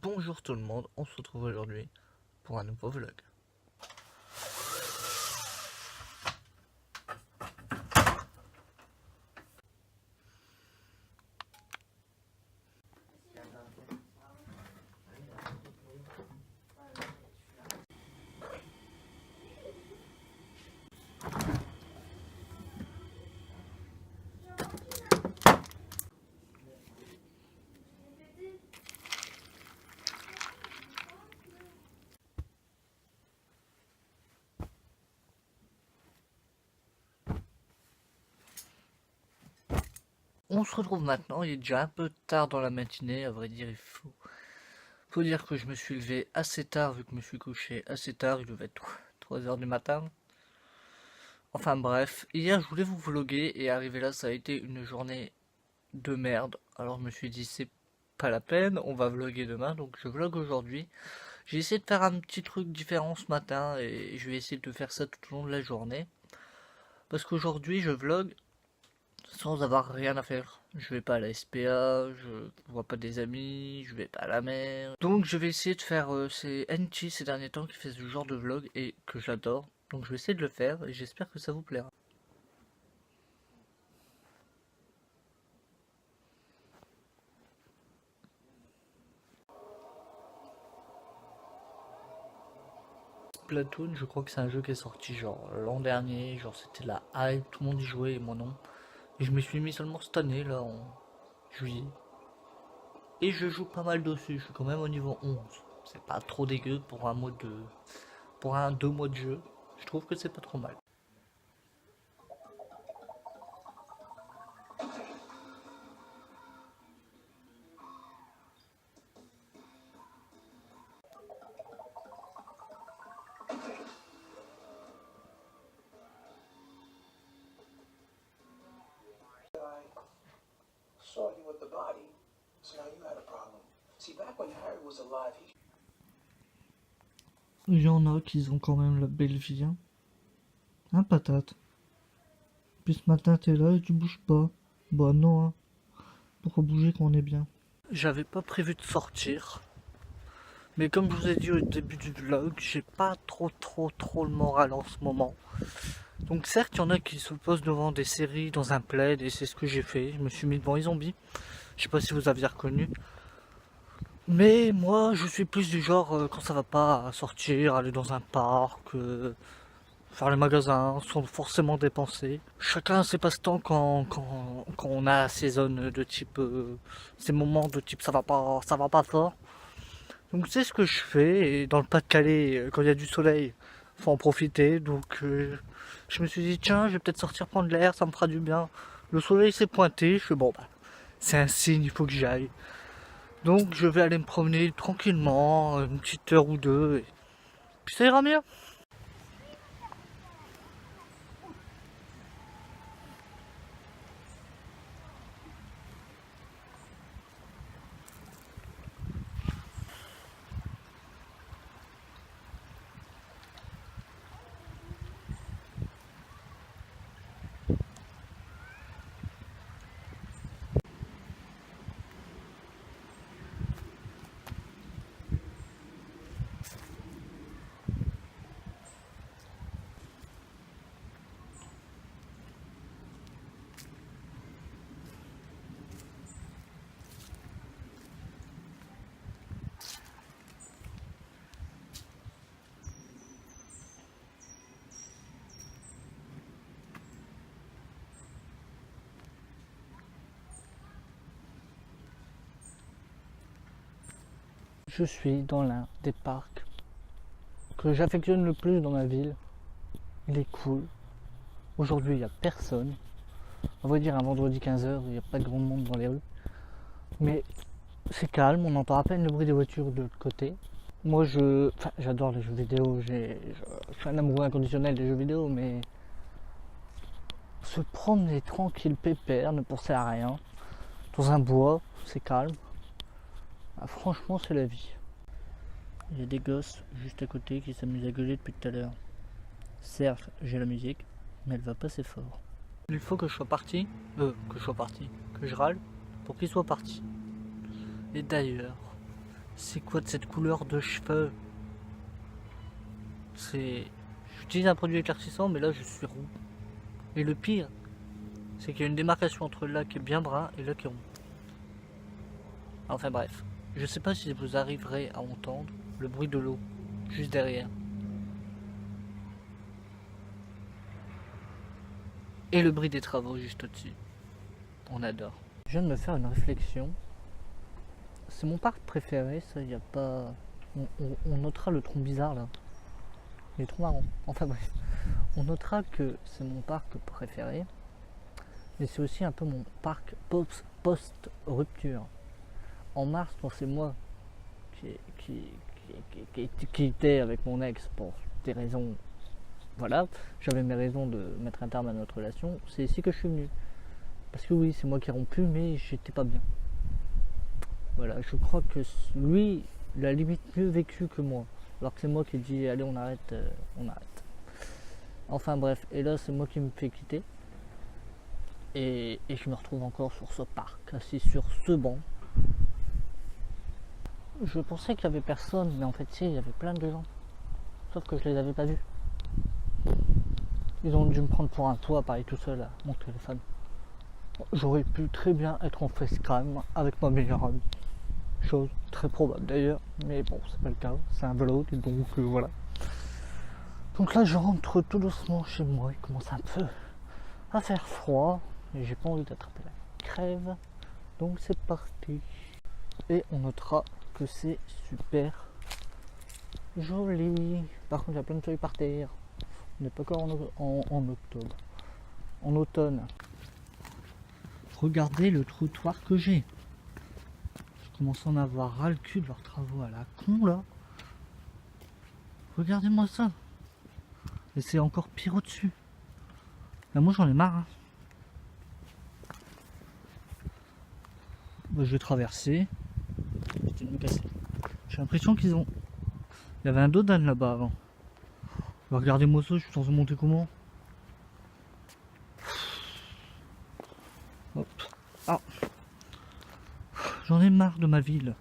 Bonjour tout le monde, on se retrouve aujourd'hui pour un nouveau vlog. On se retrouve maintenant, il est déjà un peu tard dans la matinée, à vrai dire faut dire que je me suis levé assez tard vu que je me suis couché assez tard, il devait être 3 h du matin. Enfin bref, hier je voulais vous vlogger et arrivé là ça a été une journée de merde. Alors je me suis dit c'est pas la peine, on va vlogger demain, donc je vlog aujourd'hui. J'ai essayé de faire un petit truc différent ce matin et je vais essayer de faire ça tout au long de la journée. Parce qu'aujourd'hui je vlog sans avoir rien à faire. Je vais pas à la SPA, je vois pas des amis, je vais pas à la mer. Donc je vais essayer de faire c'est NT ces derniers temps qui fait ce genre de vlog et que j'adore. Donc je vais essayer de le faire et j'espère que ça vous plaira. Splatoon, je crois que c'est un jeu qui est sorti genre l'an dernier, genre c'était la hype, tout le monde y jouait et moi non. Et je me suis mis seulement cette année là en juillet. Et je joue pas mal dessus, je suis quand même au niveau 11. C'est pas trop dégueu pour un mode de... pour un 2 mois de jeu. Je trouve que c'est pas trop mal. Saw you with the body, so now you had a problem. See, back when Harry was alive, he... Il y en a qui ont quand même la belle vie, hein. Hein, patate? Puis ce matin, t'es là et tu bouges pas. Bah non, hein. Pourquoi bouger quand on est bien? J'avais pas prévu de sortir. Mais comme je vous ai dit au début du vlog, j'ai pas trop le moral en ce moment. Donc certes, il y en a qui se posent devant des séries dans un plaid et c'est ce que j'ai fait. Je me suis mis devant les zombies. Je sais pas si vous aviez reconnu. Mais moi, je suis plus du genre, quand ça va pas, à sortir, aller dans un parc, faire les magasins, sans forcément dépenser. Chacun a ses passe-temps quand on a ces zones de type, ces moments de type ça va pas fort. Donc c'est ce que je fais, et dans le Pas-de-Calais, quand il y a du soleil, faut en profiter. Donc je me suis dit, tiens, je vais peut-être sortir prendre l'air, ça me fera du bien. Le soleil s'est pointé, je suis bon, bah, c'est un signe, il faut que j'y aille. Donc je vais aller me promener tranquillement, une petite heure ou deux, et puis ça ira mieux. Je suis dans l'un des parcs que j'affectionne le plus dans ma ville. Il est cool. Aujourd'hui, il n'y a personne. On va dire un vendredi 15 h, il n'y a pas de grand monde dans les rues. Mais c'est calme, on entend à peine le bruit des voitures de l'autre côté. Moi, j'adore les jeux vidéo. Je suis un amoureux inconditionnel des jeux vidéo, mais se promener tranquille, pépère, ne penser à rien. Dans un bois, c'est calme. Ah, franchement, c'est la vie. Il y a des gosses juste à côté qui s'amusent à gueuler depuis tout à l'heure. Certes, j'ai la musique, mais elle va pas assez fort. Il faut que je sois parti, que je râle pour qu'il soit parti. Et d'ailleurs, C'est quoi de cette couleur de cheveux? J'utilise un produit éclaircissant, mais là je suis roux. Et le pire, c'est qu'il y a une démarcation entre là qui est bien brun et là qui est roux. Enfin bref, je sais pas si vous arriverez à entendre le bruit de l'eau juste derrière. Et le bruit des travaux juste au-dessus. On adore. Je viens de me faire une réflexion. C'est mon parc préféré, ça, y a pas... On notera le tronc bizarre là. Il est trop marrant. Enfin bref. On notera que c'est mon parc préféré. Mais c'est aussi un peu mon parc post-rupture. En mars, quand c'est moi qui était avec mon ex pour des raisons... Voilà, j'avais mes raisons de mettre un terme à notre relation. C'est ici que je suis venu. Parce que oui, c'est moi qui ai rompu, mais j'étais pas bien. Voilà, je crois que lui, il a limite mieux vécu que moi. Alors que c'est moi qui ai dit, allez, on arrête, on arrête. Enfin bref, et là, c'est moi qui me fais quitter. Et je me retrouve encore sur ce parc, assis sur ce banc. Je pensais qu'il y avait personne, mais en fait, si, il y avait plein de gens. Sauf que je les avais pas vus. Ils ont dû me prendre pour un toit, pareil, tout seul, à mon téléphone. J'aurais pu très bien être en FaceTime avec ma meilleure amie. Chose très probable d'ailleurs, mais bon, c'est pas le cas, c'est un vlog, donc voilà. Donc là, je rentre tout doucement chez moi, il commence un peu à faire froid, et j'ai pas envie d'attraper la crève, donc c'est parti. Et on notera que c'est super joli. Par contre, il y a plein de feuilles par terre. On n'est pas encore en octobre, en automne. Regardez le trottoir que j'ai. Je commence à en avoir ras le cul de leurs travaux à la con là. Regardez-moi ça. Et c'est encore pire au-dessus. Là, moi j'en ai marre. Hein. Bah, je vais traverser. J'ai l'impression qu'ils ont... Il y avait un dos d'âne là-bas avant. Bah, regardez-moi ça, je suis censé monter comment? Hop. Ah. J'en ai marre de ma ville.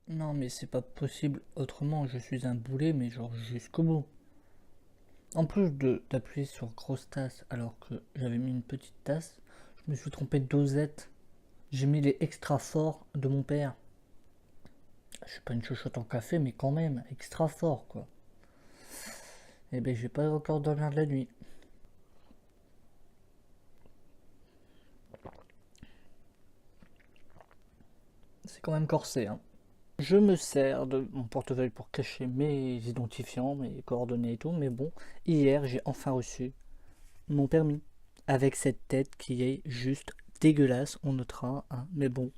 Non mais c'est pas possible autrement, je suis un boulet mais genre jusqu'au bout. En plus d'appuyer sur grosse tasse alors que j'avais mis une petite tasse, je me suis trompé de dosette. J'ai mis les extra forts de mon père. Je suis pas une chouchoute en café mais quand même, extra fort quoi. Et ben je vais pas encore dormir de la nuit. C'est quand même corsé hein. Je me sers de mon portefeuille pour cacher mes identifiants, mes coordonnées et tout, mais bon, hier j'ai enfin reçu mon permis avec cette tête qui est juste dégueulasse, on notera, hein, mais bon,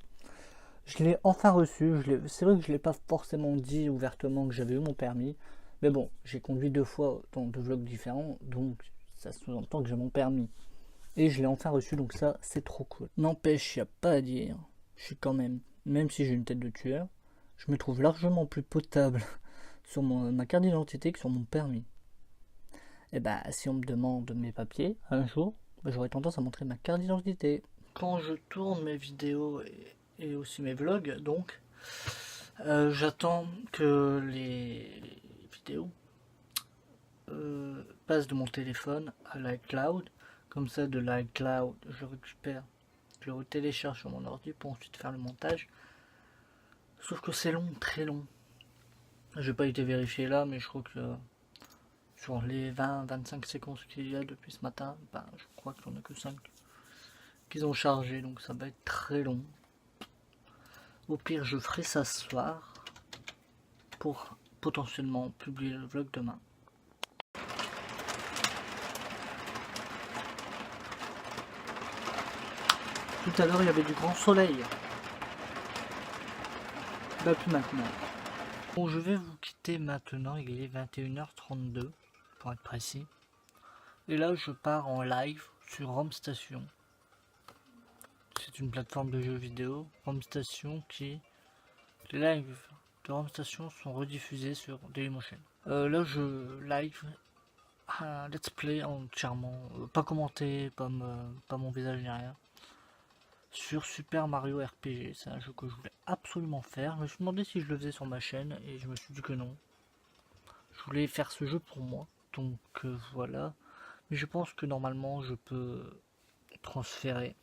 je l'ai enfin reçu. C'est vrai que je l'ai pas forcément dit ouvertement que j'avais eu mon permis, mais bon, j'ai conduit 2 fois dans 2 vlogs différents, donc ça sous-entend que j'ai mon permis. Et je l'ai enfin reçu, donc ça, c'est trop cool. N'empêche, y a pas à dire, je suis quand même si j'ai une tête de tueur, je me trouve largement plus potable sur ma carte d'identité que sur mon permis. Et bah, si on me demande mes papiers, un jour, bah, j'aurais tendance à montrer ma carte d'identité. Quand je tourne mes vidéos et aussi mes vlogs, donc, j'attends que les vidéos passent de mon téléphone à l'iCloud. Comme ça, de l'iCloud, je récupère, je le télécharge sur mon ordi pour ensuite faire le montage. Sauf que c'est long, très long. J'ai pas été vérifié là, mais je crois que sur les 20-25 séquences qu'il y a depuis ce matin, ben, je crois qu'il n'y en a que 5. qu'ils ont chargé, donc ça va être très long. Au pire, je ferai ça ce soir pour potentiellement publier le vlog demain. Tout à l'heure, il y avait du grand soleil. Bah, plus maintenant. Bon, je vais vous quitter maintenant, il est 21h32 pour être précis. Et là, je pars en live sur Rome Station. C'est une plateforme de jeux vidéo, Rome Station, qui... Les lives de Rome Station sont rediffusés sur Dailymotion. Là, je live un let's play entièrement, pas commenté, pas mon visage ni rien, sur Super Mario RPG. C'est un jeu que je voulais absolument faire. Je me suis demandé si je le faisais sur ma chaîne et je me suis dit que non. Je voulais faire ce jeu pour moi, donc voilà. Mais je pense que normalement je peux transférer.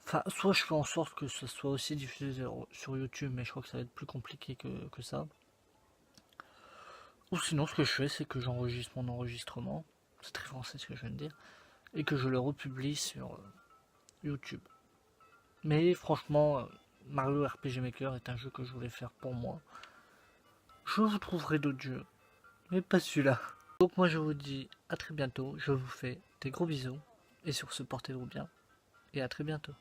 Enfin, soit je fais en sorte que ce soit aussi diffusé sur YouTube, mais je crois que ça va être plus compliqué que ça. Ou sinon, ce que je fais, c'est que j'enregistre mon enregistrement. C'est très français ce que je viens de dire. Et que je le republie sur YouTube. Mais franchement, Mario RPG Maker est un jeu que je voulais faire pour moi. Je vous trouverai d'autres jeux, mais pas celui-là. Donc moi je vous dis à très bientôt, je vous fais des gros bisous. Et sur ce, portez-vous bien. Et à très bientôt.